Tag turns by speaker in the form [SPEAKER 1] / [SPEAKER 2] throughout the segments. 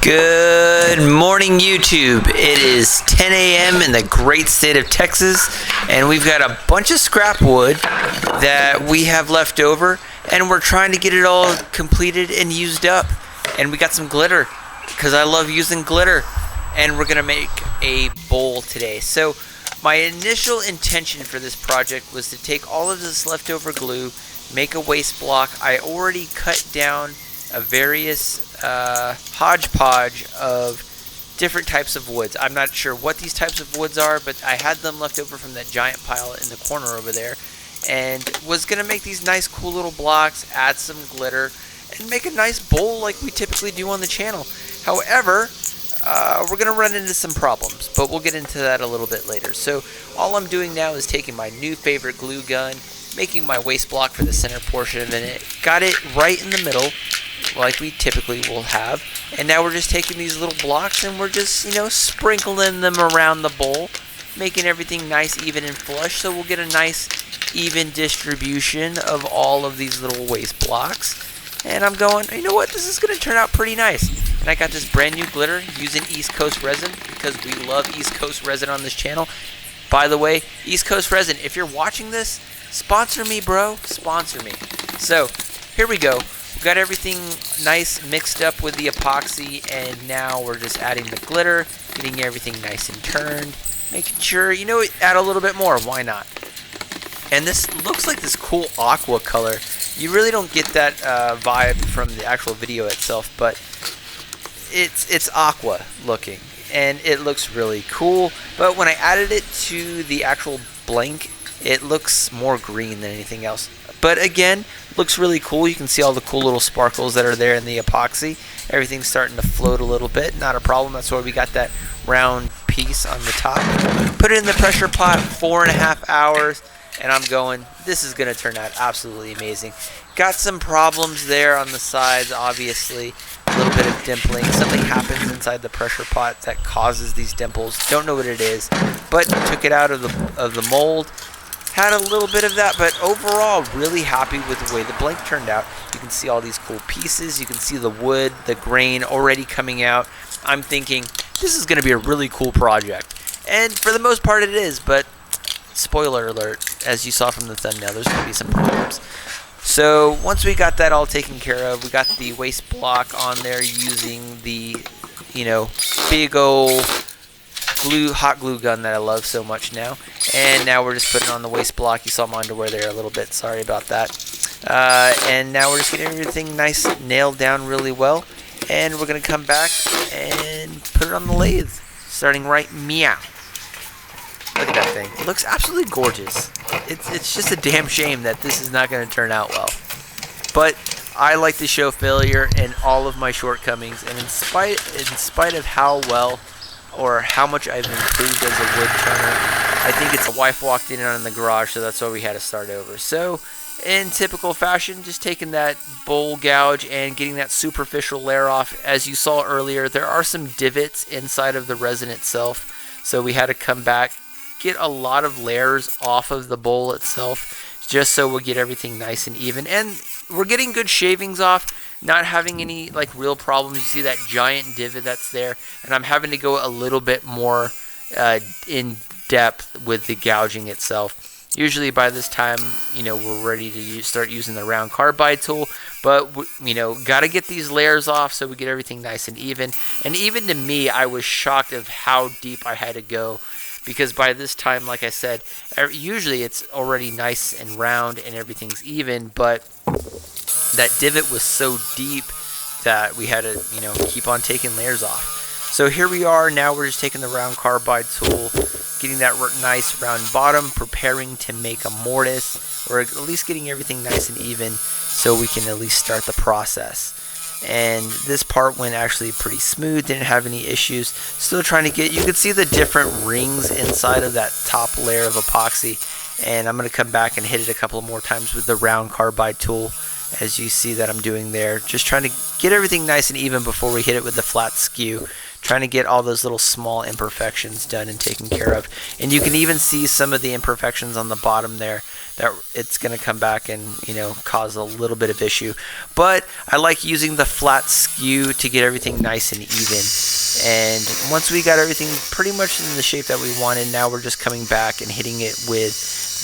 [SPEAKER 1] Good morning, YouTube. It is 10 a.m. in the great state of Texas, and we've got a bunch of scrap wood that we have left over, and we're trying to get it all completed and used up. And we got some glitter, because I love using glitter, and we're going to make a bowl today. So my initial intention for this project was to take all of this leftover glue, make a waste block. I already cut down a various hodgepodge of different types of woods. I'm not sure what these types of woods are, but I had them left over from that giant pile in the corner over there, and was going to make these nice cool little blocks, add some glitter, and make a nice bowl like we typically do on the channel. However, we're going to run into some problems, but we'll get into that a little bit later. So all I'm doing now is taking my new favorite glue gun, making my waste block for the center portion of it, got it right in the middle like we typically will have, and now we're just taking these little blocks and we're just, sprinkling them around the bowl, making everything nice, even, and flush, so we'll get a nice even distribution of all of these little waste blocks. And I'm going, you know what, this is going to turn out pretty nice. And I got this brand new glitter using East Coast resin, because we love East Coast resin on this channel. By the way, East Coast resin, if you're watching this, sponsor me, bro, sponsor me. So here we go. We've got everything nice mixed up with the epoxy, and now we're just adding the glitter, getting everything nice and turned, making sure, add a little bit more, why not? And this looks like this cool aqua color. You really don't get that vibe from the actual video itself, but it's aqua looking, and it looks really cool. But when I added it to the actual blank, it looks more green than anything else. But again, looks really cool. You can see all the cool little sparkles that are there in the epoxy. Everything's starting to float a little bit. Not a problem. That's why we got that round piece on the top. Put it in the pressure pot, 4.5 hours, and I'm going, this is going to turn out absolutely amazing. Got some problems there on the sides, obviously. A little bit of dimpling. Something happens inside the pressure pot that causes these dimples. Don't know what it is, but took it out of the mold. Had a little bit of that, but overall really happy with the way the blank turned out. You can see all these cool pieces. You can see the wood, the grain already coming out. I'm thinking this is going to be a really cool project, and for the most part it is, but spoiler alert, as you saw from the thumbnail, there's going to be some problems. So once we got that all taken care of, we got the waste block on there using the big old hot glue gun that I love so much now. And now we're just putting on the waste block. You saw my underwear there a little bit, sorry about that. And now we're just getting everything nice, nailed down really well, and we're gonna come back and put it on the lathe, starting right meow. Look at that thing, it looks absolutely gorgeous. It's just a damn shame that this is not going to turn out well, but I like to show failure and all of my shortcomings, and in spite of how well or how much I've improved as a wood turner, I think it's a wife walked in on in the garage, so that's why we had to start over. So in typical fashion, just taking that bowl gouge and getting that superficial layer off. As you saw earlier, there are some divots inside of the resin itself, so we had to come back, get a lot of layers off of the bowl itself, just so we'll get everything nice and even. And we're getting good shavings off, not having any real problems. You see that giant divot that's there, and I'm having to go a little bit more in depth with the gouging itself. Usually by this time, we're ready to start using the round carbide tool, but got to get these layers off so we get everything nice and even. And even to me, I was shocked of how deep I had to go, because by this time, like I said, usually it's already nice and round and everything's even, but that divot was so deep that we had to, keep on taking layers off. So here we are, now we're just taking the round carbide tool, getting that nice round bottom, preparing to make a mortise, or at least getting everything nice and even so we can at least start the process. And this part went actually pretty smooth, didn't have any issues. Still trying to get, you can see the different rings inside of that top layer of epoxy, and I'm going to come back and hit it a couple more times with the round carbide tool, as you see that I'm doing there. Just trying to get everything nice and even before we hit it with the flat skew. trying to get all those little small imperfections done and taken care of. And you can even see some of the imperfections on the bottom there that it's going to come back and, you know, cause a little bit of issue. But I like using the flat skew to get everything nice and even. And once we got everything pretty much in the shape that we wanted, now we're just coming back and hitting it with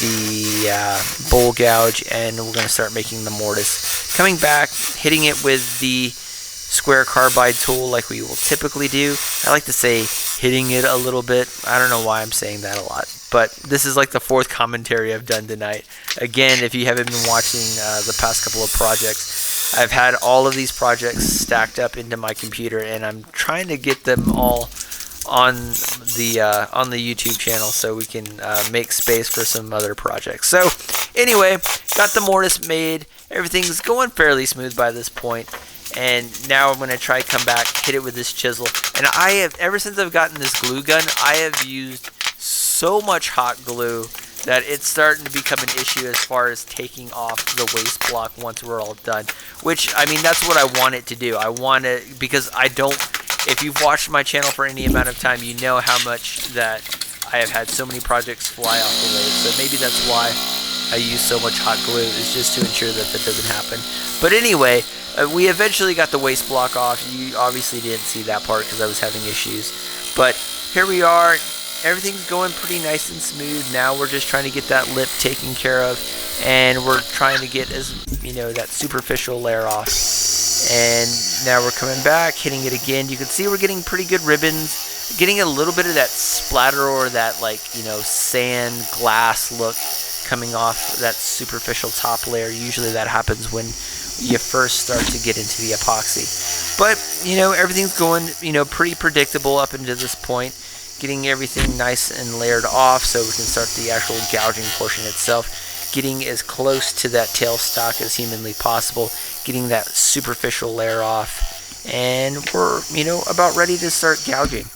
[SPEAKER 1] the bowl gouge, and we're going to start making the mortise. Coming back, hitting it with the square carbide tool like we will typically do. I like to say hitting it a little bit. I don't know why I'm saying that a lot, but this is like the fourth commentary I've done tonight. Again, if you haven't been watching the past couple of projects, I've had all of these projects stacked up into my computer, and I'm trying to get them all on the YouTube channel so we can make space for some other projects. So anyway, got the mortise made. Everything's going fairly smooth by this point. And now I'm going to try come back, hit it with this chisel. And I have, ever since I've gotten this glue gun, I have used so much hot glue that it's starting to become an issue as far as taking off the waste block once we're all done. Which, I mean, that's what I want it to do. I want it, because I don't, if you've watched my channel for any amount of time, you know how much that I have had so many projects fly off the lathe. So maybe that's why I use so much hot glue, is just to ensure that that doesn't happen. But anyway, we eventually got the waste block off. You obviously didn't see that part because I was having issues. But here we are. Everything's going pretty nice and smooth. Now we're just trying to get that lip taken care of, and we're trying to get, as you know, that superficial layer off. And now we're coming back, hitting it again. You can see we're getting pretty good ribbons, getting a little bit of that splatter or that, like, you know, sand glass look coming off that superficial top layer. Usually that happens when you first start to get into the epoxy. But, you know, everything's going, you know, pretty predictable up until this point. Getting everything nice and layered off so we can start the actual gouging portion itself. Getting as close to that tailstock as humanly possible. Getting that superficial layer off. And we're, you know, about ready to start gouging.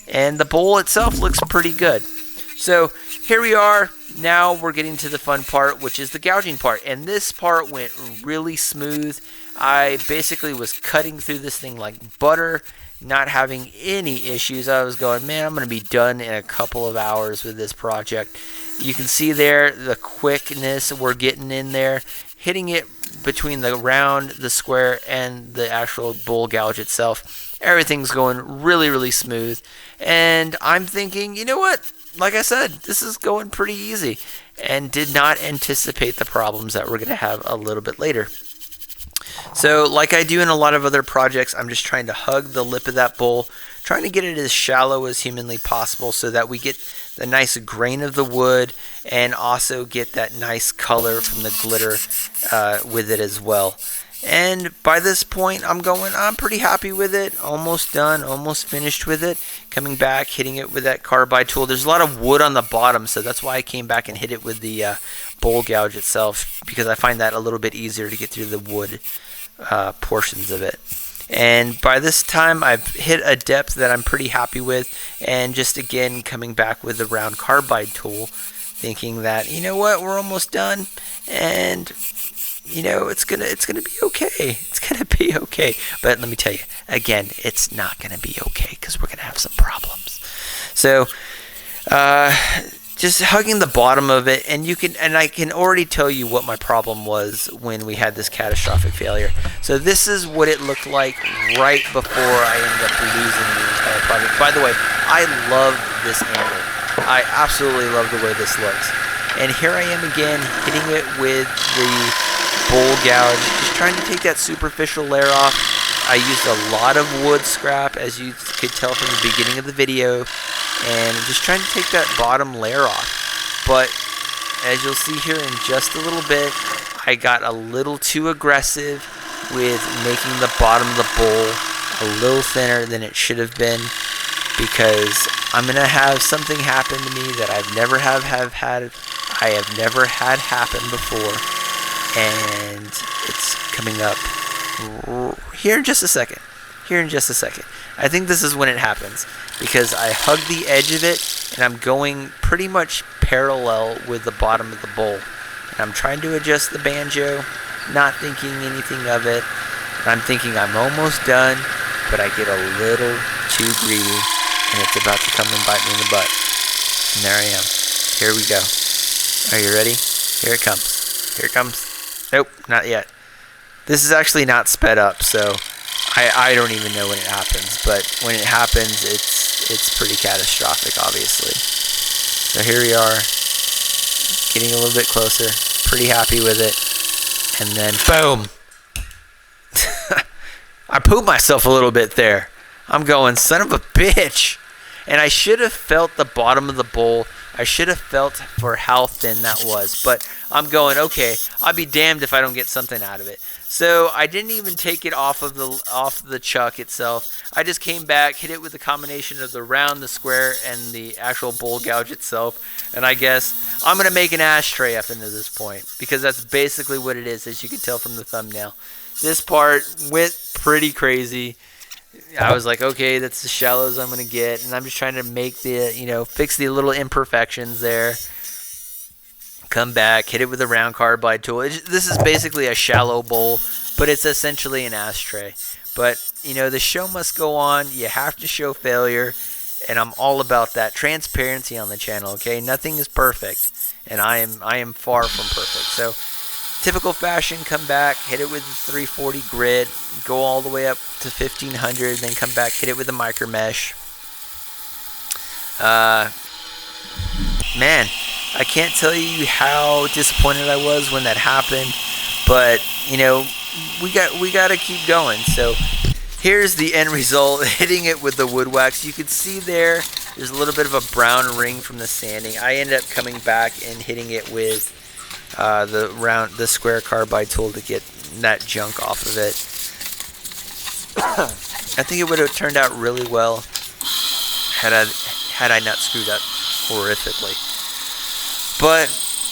[SPEAKER 1] And the bowl itself looks pretty good. So here we are. Now we're getting to the fun part, which is the gouging part. And this part went really smooth. I basically was cutting through this thing like butter, not having any issues. I was going, man, I'm going to be done in a couple of hours with this project. You can see there the quickness we're getting in there, hitting it between the round, the square, and the actual bowl gouge itself. Everything's going really, really smooth. And I'm thinking, you know what? Like I said, this is going pretty easy, and did not anticipate the problems that we're going to have a little bit later. So like I do in a lot of other projects, I'm just trying to hug the lip of that bowl, trying to get it as shallow as humanly possible so that we get the nice grain of the wood and also get that nice color from the glitter with it as well. And by this point, I'm pretty happy with it. Almost done, almost finished with it. Coming back, hitting it with that carbide tool. There's a lot of wood on the bottom, so that's why I came back and hit it with the bowl gouge itself, because I find that a little bit easier to get through the wood portions of it. And by this time, I've hit a depth that I'm pretty happy with, and just again coming back with the round carbide tool, thinking that, you know what, we're almost done, and you know, it's gonna be okay. It's gonna be okay. But let me tell you, again, it's not gonna be okay because we're gonna have some problems. So, just hugging the bottom of it, and I can already tell you what my problem was when we had this catastrophic failure. So this is what it looked like right before I ended up losing the entire project. By the way, I love this angle. I absolutely love the way this looks. And here I am again, hitting it with the bowl gouge, just trying to take that superficial layer off. I used a lot of wood scrap, as you could tell from the beginning of the video, and I'm just trying to take that bottom layer off. But as you'll see here in just a little bit, I got a little too aggressive with making the bottom of the bowl a little thinner than it should have been, because I'm going to have something happen to me that I have never had happen before. And it's coming up here in just a second. I think this is when it happens, because I hug the edge of it, and I'm going pretty much parallel with the bottom of the bowl. And I'm trying to adjust the banjo, not thinking anything of it. And I'm thinking I'm almost done, but I get a little too greedy, and it's about to come and bite me in the butt. And there I am. Here we go. Are you ready? Here it comes. Here it comes. Nope, not yet. This is actually not sped up, so I don't even know when it happens. But when it happens, it's pretty catastrophic, obviously. So here we are, getting a little bit closer. Pretty happy with it. And then, boom! I pooped myself a little bit there. I'm going, son of a bitch. And I should have felt the bottom of the bowl. I should have felt for how thin that was. But I'm going, okay, I'll be damned if I don't get something out of it. So I didn't even take it off the chuck itself. I just came back, hit it with a combination of the round, the square, and the actual bowl gouge itself. And I guess I'm going to make an ashtray up into this point, because that's basically what it is, as you can tell from the thumbnail. This part went pretty crazy. I was like, okay, that's the shallows I'm going to get. And I'm just trying to make the, fix the little imperfections there. Come back, hit it with a round carbide tool. This is basically a shallow bowl, but it's essentially an ashtray. But, the show must go on. You have to show failure. And I'm all about that. Transparency on the channel, okay? Nothing is perfect. And I am far from perfect. So, typical fashion, come back, hit it with the 340 grit, go all the way up to 1500, then come back, hit it with a micro mesh. Man, I can't tell you how disappointed I was when that happened, but we got to keep going. So here's the end result, hitting it with the wood wax. You can see there's a little bit of a brown ring from the sanding. I ended up coming back and hitting it with the square carbide tool to get that junk off of it. I think it would have turned out really well had I not screwed up horrifically. But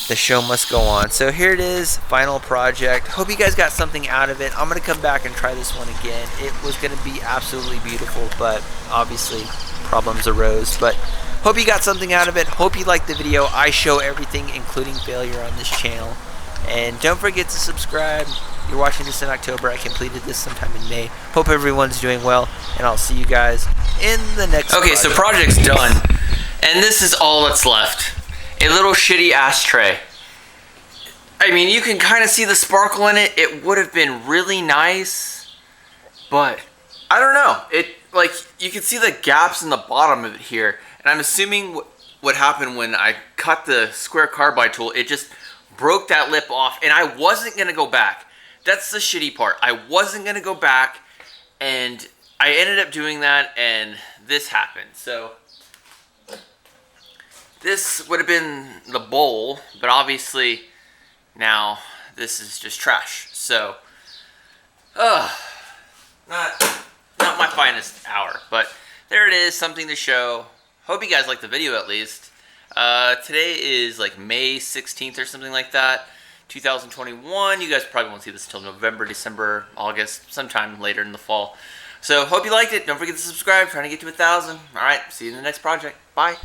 [SPEAKER 1] the show must go on. So here it is, final project. Hope you guys got something out of it. I'm going to come back and try this one again. It was going to be absolutely beautiful, but obviously problems arose. But hope you got something out of it. Hope you liked the video. I show everything, including failure, on this channel. And don't forget to subscribe. You're watching this in October. I completed this sometime in May. Hope everyone's doing well, and I'll see you guys in the next project.
[SPEAKER 2] So project's done. And this is all that's left. A little shitty ashtray. I mean, you can kind of see the sparkle in it. It would have been really nice, but I don't know. You can see the gaps in the bottom of it here. And I'm assuming what happened when I cut the square carbide tool, it just broke that lip off, and I wasn't going to go back. That's the shitty part. I wasn't going to go back, and I ended up doing that, and this happened. So this would have been the bowl, but obviously now this is just trash. So, not my finest hour, but there it is, something to show. Hope you guys liked the video at least. Today is like May 16th or something like that, 2021. You guys probably won't see this until November, December, August, sometime later in the fall. So hope you liked it. Don't forget to subscribe. Trying to get to 1,000. All right, see you in the next project. Bye.